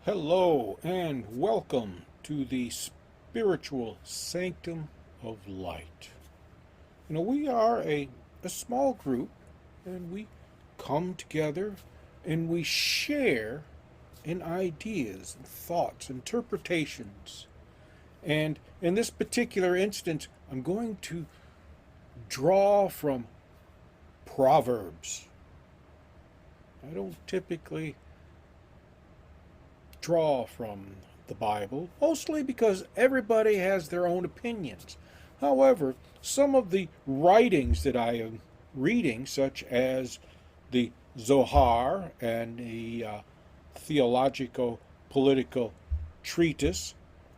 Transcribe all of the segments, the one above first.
Hello and welcome to the spiritual sanctum of light. We are a small group and we come together and we share in ideas, and thoughts, interpretations. And in this particular instance, I'm going to draw from Proverbs. I don't typically draw from the Bible, mostly because everybody has their own opinions. However, some of the writings that I am reading, such as the Zohar and the theological political treatise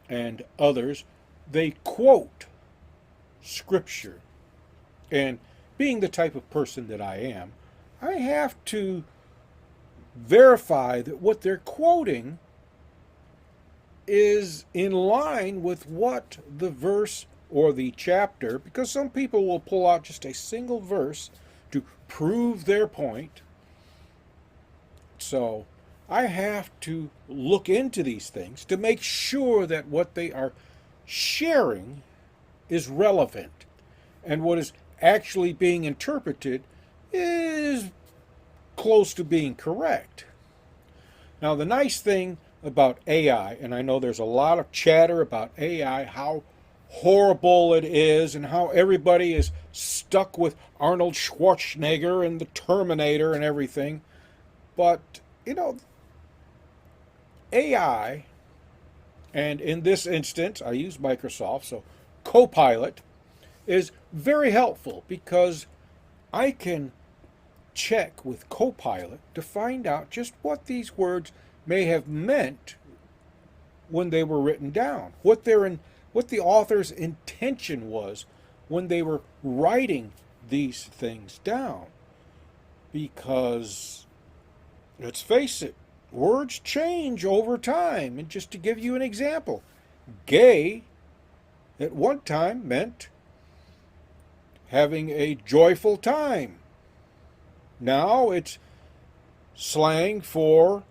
and others, they quote scripture. And being the type of person that I am, I have to verify that what they're quoting is in line with what the verse or the chapter, because some people will pull out just a single verse to prove their point. So I have to look into these things to make sure that what they are sharing is relevant and what is actually being interpreted is close to being correct. Now, the nice thing about AI, and I know there's a lot of chatter about AI, how horrible it is, and how everybody is stuck with Arnold Schwarzenegger and the Terminator and everything. But, AI, and in this instance, I use Microsoft, so Copilot is very helpful because I can check with Copilot to find out just what these words may have meant when they were written down, what the author's intention was when they were writing these things down. Because let's face it, words change over time. And just to give you an example, gay at one time meant having a joyful time. Now it's slang for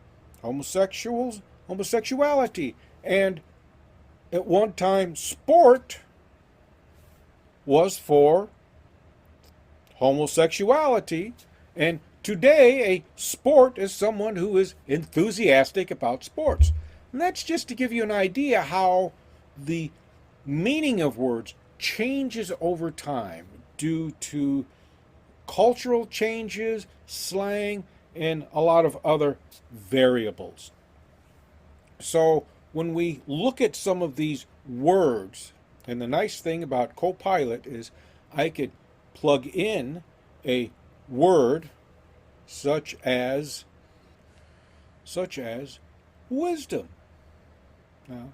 homosexuality. And at one time, sport was for homosexuality. And today, a sport is someone who is enthusiastic about sports. And that's just to give you an idea how the meaning of words changes over time due to cultural changes, slang, and a lot of other variables. So when we look at some of these words, and the nice thing about Copilot is I could plug in a word such as wisdom. Now,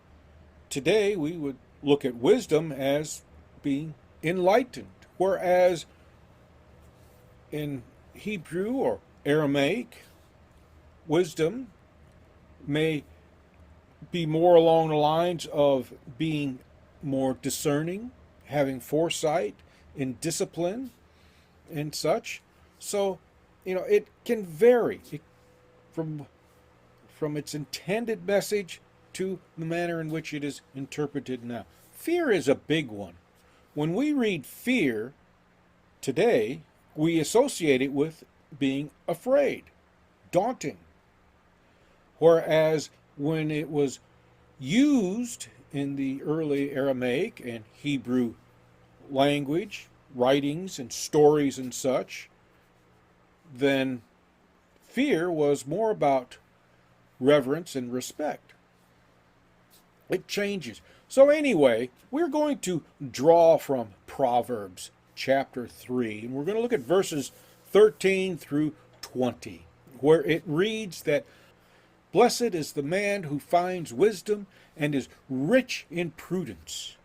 today we would look at wisdom as being enlightened, whereas in Hebrew or Aramaic, wisdom may be more along the lines of being more discerning, having foresight in discipline and such. So, it can vary from its intended message to the manner in which it is interpreted now. Fear is a big one. When we read fear today, we associate it with being afraid, daunting. Whereas when it was used in the early Aramaic and Hebrew language, writings and stories and such, then fear was more about reverence and respect. It changes. So anyway, we're going to draw from Proverbs chapter 3, and we're going to look at verses 13 through 20, where it reads that blessed is the man who finds wisdom and is rich in prudence.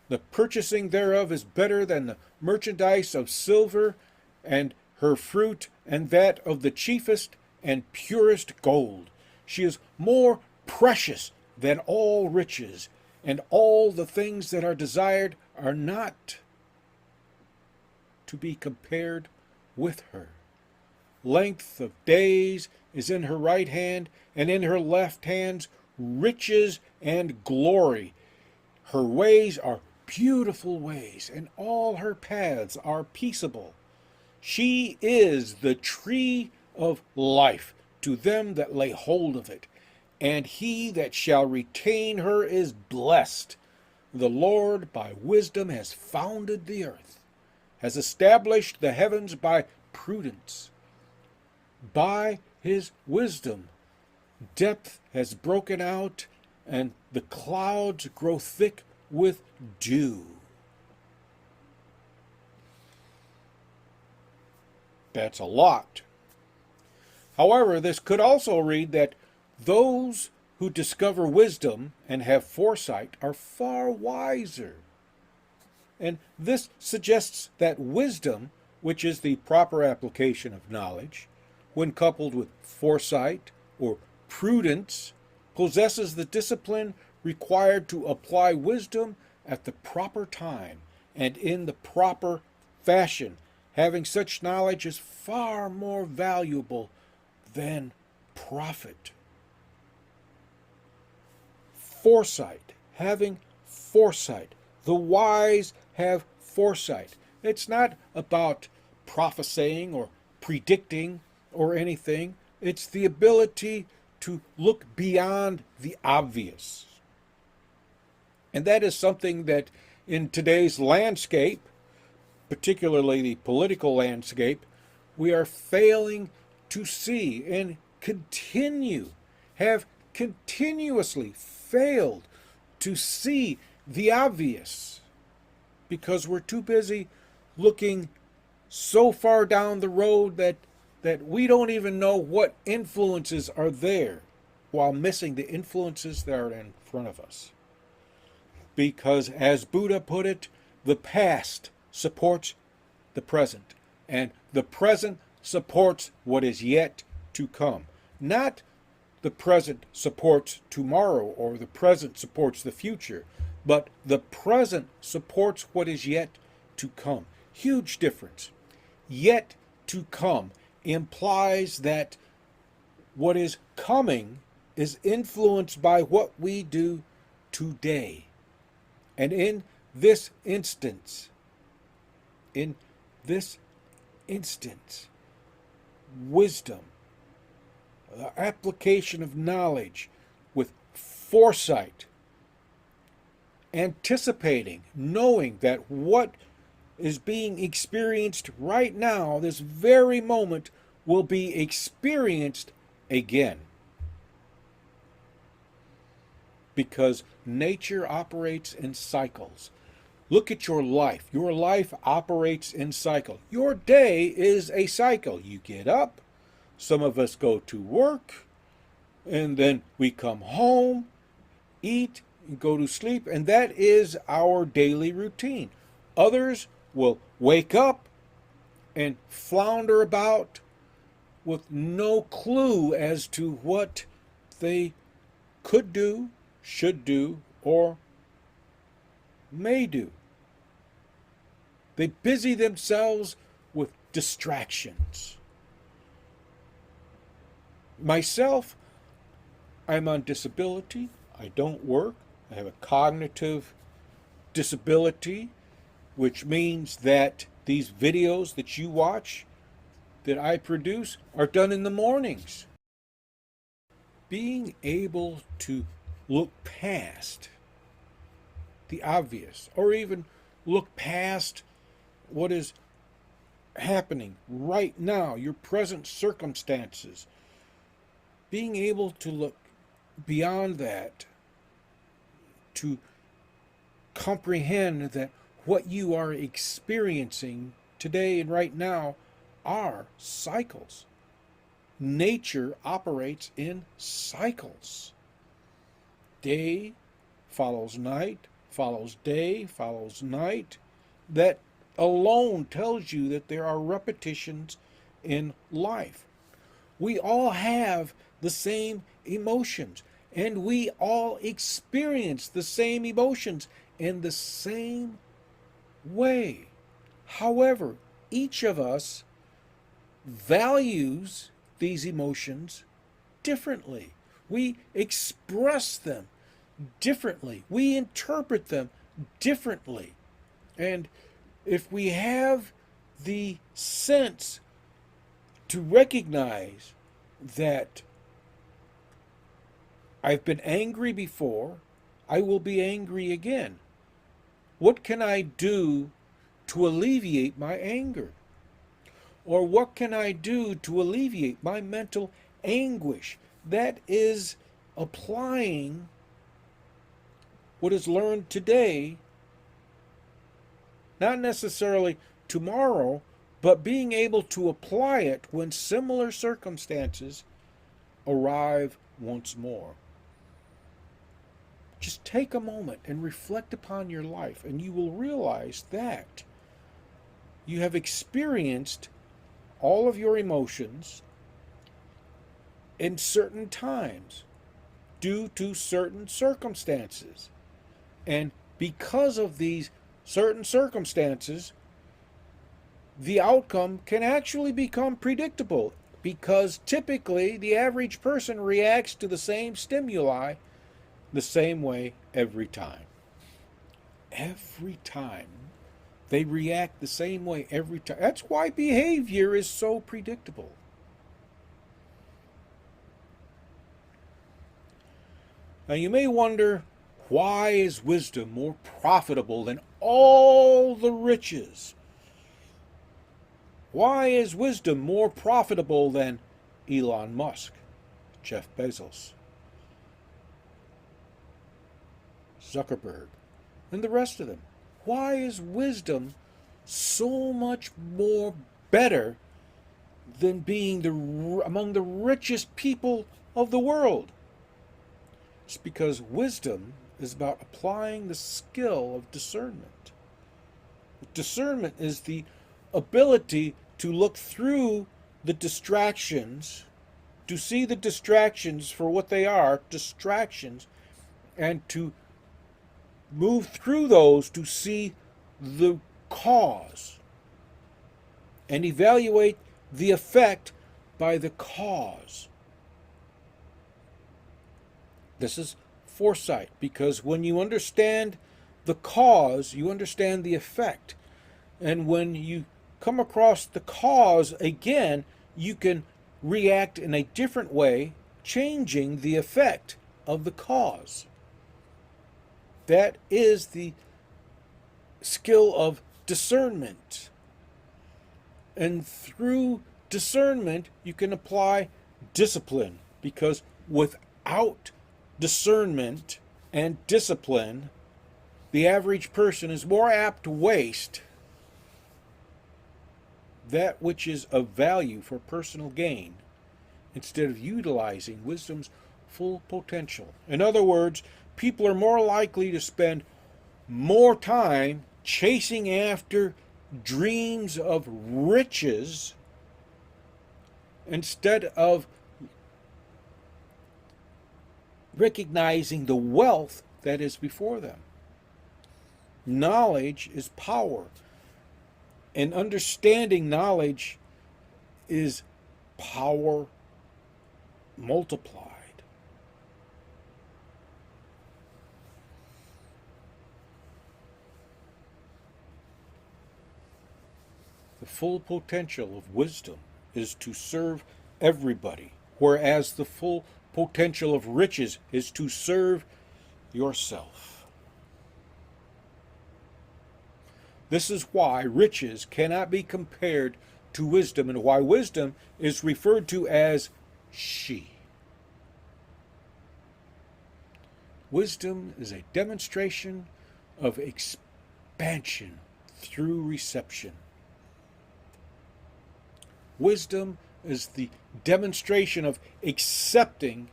The purchasing thereof is better than the merchandise of silver, and her fruit and that of the chiefest and purest gold. She is more precious than all riches, and all the things that are desired are not to be compared with her. Length of days is in her right hand, and in her left hand's riches and glory. Her ways are beautiful ways, and all her paths are peaceable. She is the tree of life to them that lay hold of it, and he that shall retain her is blessed. The Lord by wisdom has founded the earth, has established the heavens by prudence. By his wisdom, depth has broken out, and the clouds grow thick with dew. That's a lot. However, this could also read that those who discover wisdom and have foresight are far wiser. And this suggests that wisdom, which is the proper application of knowledge, when coupled with foresight or prudence, possesses the discipline required to apply wisdom at the proper time and in the proper fashion. Having such knowledge is far more valuable than profit. Foresight, having foresight. The wise have foresight. It's not about prophesying or predicting or anything. It's the ability to look beyond the obvious. And that is something that in today's landscape, particularly the political landscape, we are failing to see and have continuously failed to see the obvious because we're too busy looking so far down the road that we don't even know what influences are there while missing the influences that are in front of us. Because as Buddha put it, the past supports the present, and the present supports what is yet to come. Not the present supports tomorrow or the present supports the future, but the present supports what is yet to come. Huge difference. Yet to come implies that what is coming is influenced by what we do today. And in this instance, wisdom, the application of knowledge with foresight, anticipating, knowing that what is being experienced right now, this very moment, will be experienced again. Because nature operates in cycles. Look at your life. Your life operates in cycle. Your day is a cycle. You get up, some of us go to work, and then we come home, eat, and go to sleep, and that is our daily routine. Others will wake up and flounder about with no clue as to what they could do, should do, or may do. They busy themselves with distractions. Myself, I'm on disability. I don't work. I have a cognitive disability, which means that these videos that you watch, that I produce, are done in the mornings. Being able to look past the obvious, or even look past what is happening right now, your present circumstances. Being able to look beyond that, to comprehend that what you are experiencing today and right now are cycles. Nature operates in cycles. Day follows night, follows day, follows night. That alone tells you that there are repetitions in life. We all have the same emotions, and we all experience the same emotions in the same way. However, each of us values these emotions differently. We express them differently. We interpret them differently. And if we have the sense to recognize that I've been angry before, I will be angry again. What can I do to alleviate my anger? Or what can I do to alleviate my mental anguish? That is applying what is learned today, not necessarily tomorrow, but being able to apply it when similar circumstances arrive once more. Just take a moment and reflect upon your life, and you will realize that you have experienced all of your emotions in certain times due to certain circumstances. And because of these certain circumstances, the outcome can actually become predictable, because typically the average person reacts to the same stimuli the same way every time. Every time. They react the same way every time. That's why behavior is so predictable. Now you may wonder, why is wisdom more profitable than all the riches? Why is wisdom more profitable than Elon Musk, Jeff Bezos, Zuckerberg, and the rest of them? Why is wisdom so much more better than being among the richest people of the world? It's because wisdom is about applying the skill of discernment. Discernment is the ability to look through the distractions, to see the distractions for what they are, distractions, and to move through those to see the cause and evaluate the effect by the cause. This is foresight, because when you understand the cause, you understand the effect. And when you come across the cause again, you can react in a different way, changing the effect of the cause. That is the skill of discernment. And through discernment, you can apply discipline, because without discernment and discipline, the average person is more apt to waste that which is of value for personal gain instead of utilizing wisdom's full potential. In other words, people are more likely to spend more time chasing after dreams of riches instead of recognizing the wealth that is before them. Knowledge is power, and understanding knowledge is power multiplied. The full potential of wisdom is to serve everybody, whereas the full potential of riches is to serve yourself. This is why riches cannot be compared to wisdom, and why wisdom is referred to as she. Wisdom is a demonstration of expansion through reception. Wisdom is the demonstration of accepting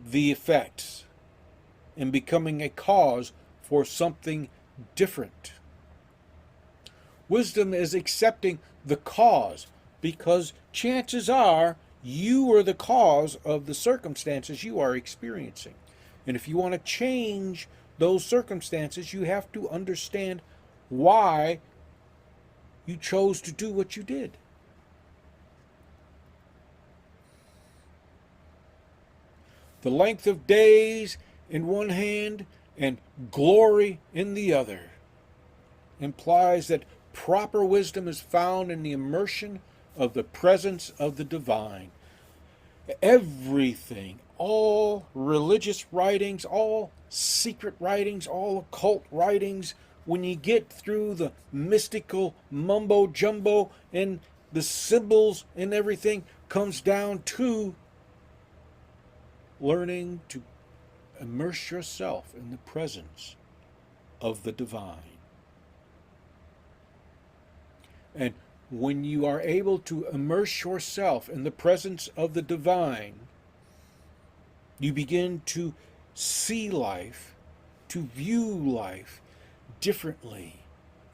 the effects and becoming a cause for something different. Wisdom is accepting the cause, because chances are you are the cause of the circumstances you are experiencing. And if you want to change those circumstances, you have to understand why you chose to do what you did. the length of days in one hand and glory in the other, implies that proper wisdom is found in the immersion of the presence of the divine. Everything, all religious writings, all secret writings, all occult writings, when you get through the mystical mumbo jumbo and the symbols and everything, comes down to learning to immerse yourself in the presence of the divine. And when you are able to immerse yourself in the presence of the divine, you begin to see life, to view life differently.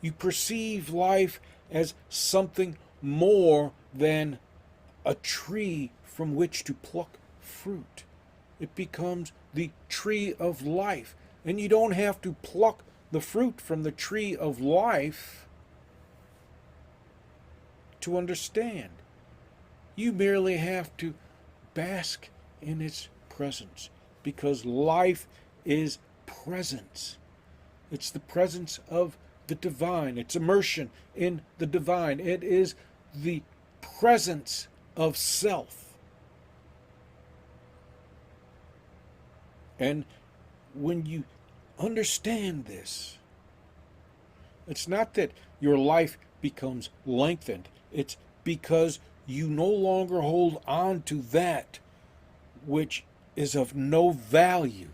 You perceive life as something more than a tree from which to pluck fruit. It becomes the tree of life. And you don't have to pluck the fruit from the tree of life to understand. You merely have to bask in its presence, because life is presence. It's the presence of the divine. It's immersion in the divine. It is the presence of self. And when you understand this, it's not that your life becomes lengthened. It's because you no longer hold on to that which is of no value.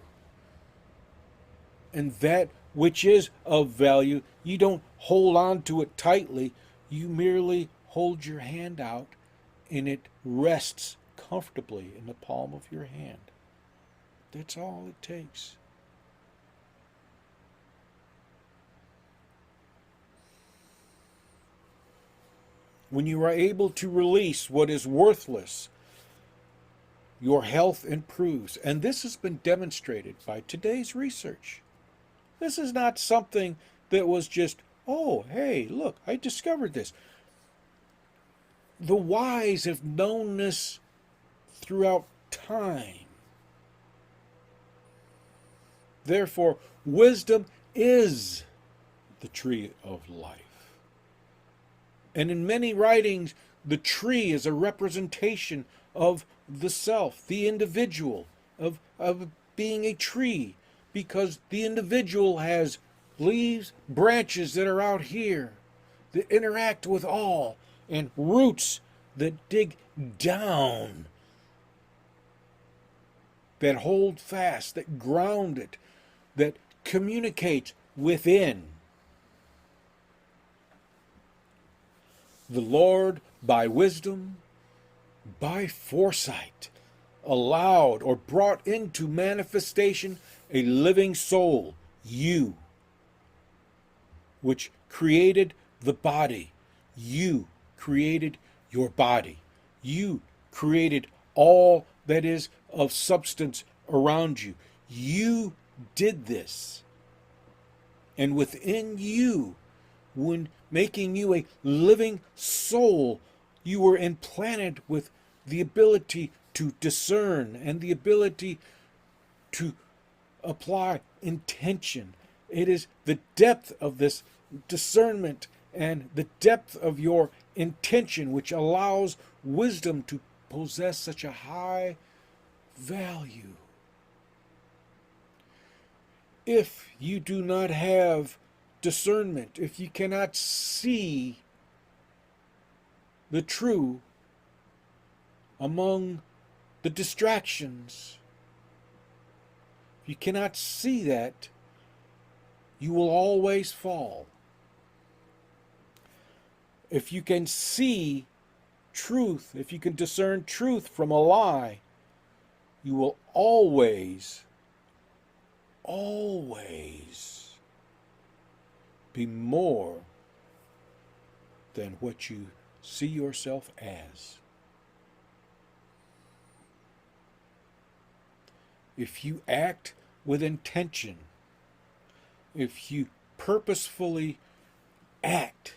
And that which is of value, you don't hold on to it tightly. You merely hold your hand out and it rests comfortably in the palm of your hand. That's all it takes. When you are able to release what is worthless, your health improves. And this has been demonstrated by today's research. This is not something that was just, oh, hey, look, I discovered this. The wise have known this throughout time. Therefore, wisdom is the tree of life. And in many writings, the tree is a representation of the self, the individual, of being a tree, because the individual has leaves, branches that are out here that interact with all, and roots that dig down, that hold fast, that ground it, that communicate within. The Lord, by wisdom, by foresight, allowed or brought into manifestation a living soul, you, which created the body. You created your body. You created all that is of substance around you. You did this. And within you, when making you a living soul, you were implanted with the ability to discern and the ability to apply intention. It is the depth of this discernment and the depth of your intention which allows wisdom to possess such a high value. If you do not have discernment, if you cannot see the true among the distractions, if you cannot see that, you will always fall. If you can see truth, if you can discern truth from a lie, you will always be more than what you see yourself as. If you act with intention, if you purposefully act,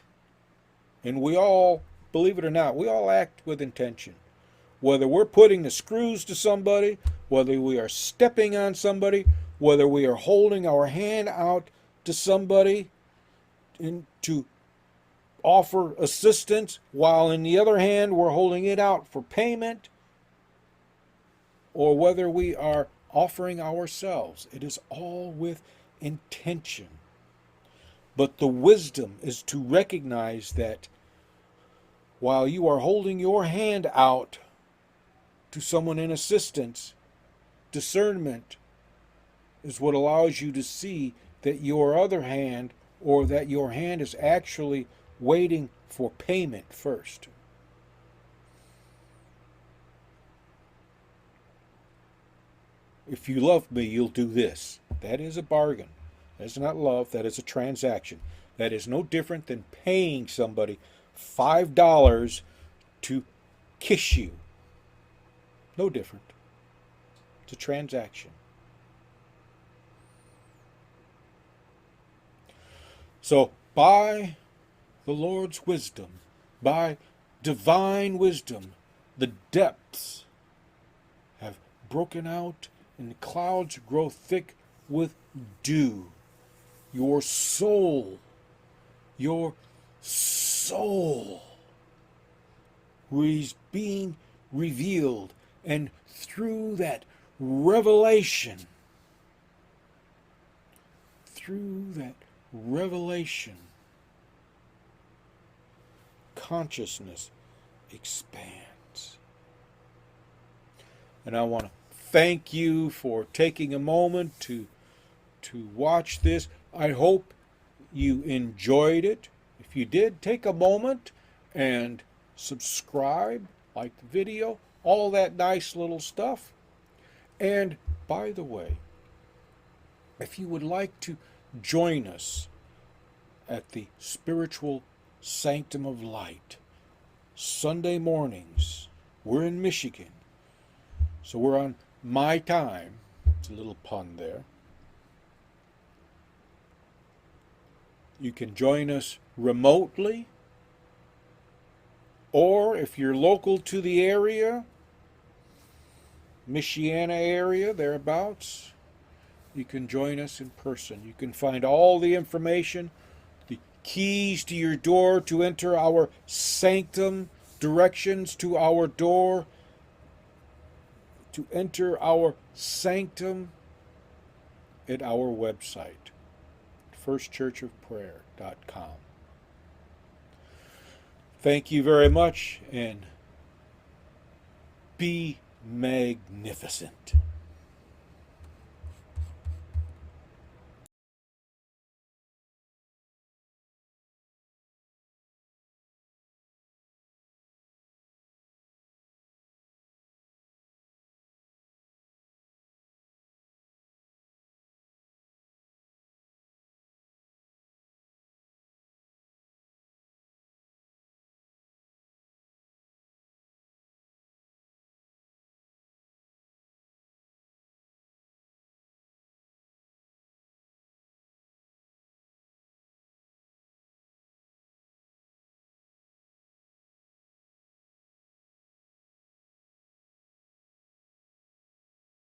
and we all, believe it or not, we all act with intention. Whether we're putting the screws to somebody, whether we are stepping on somebody, whether we are holding our hand out to somebody to offer assistance, while in the other hand we're holding it out for payment, or whether we are offering ourselves. It is all with intention. But the wisdom is to recognize that while you are holding your hand out to someone in assistance, discernment is what allows you to see that your other hand, or that your hand is actually waiting for payment first. If you love me, you'll do this. That is a bargain. That is not love. That is a transaction. That is no different than paying somebody $5 to kiss you. No different. It's a transaction. So, by the Lord's wisdom, by divine wisdom, the depths have broken out and the clouds grow thick with dew. Your soul is being revealed, and through that revelation, consciousness expands. And I want to thank you for taking a moment to watch this. I hope you enjoyed it. If you did, take a moment and subscribe, like the video, all that nice little stuff. And by the way, if you would like to join us at the Spiritual Sanctum of Light, Sunday mornings, we're in Michigan, so we're on my time. It's a little pun there. You can join us remotely, or if you're local to the area, Michiana area, thereabouts, you can join us in person. You can find all the information, the keys to your door to enter our sanctum, directions to our door, to enter our sanctum at our website, firstchurchofprayer.com. Thank you very much, and be magnificent.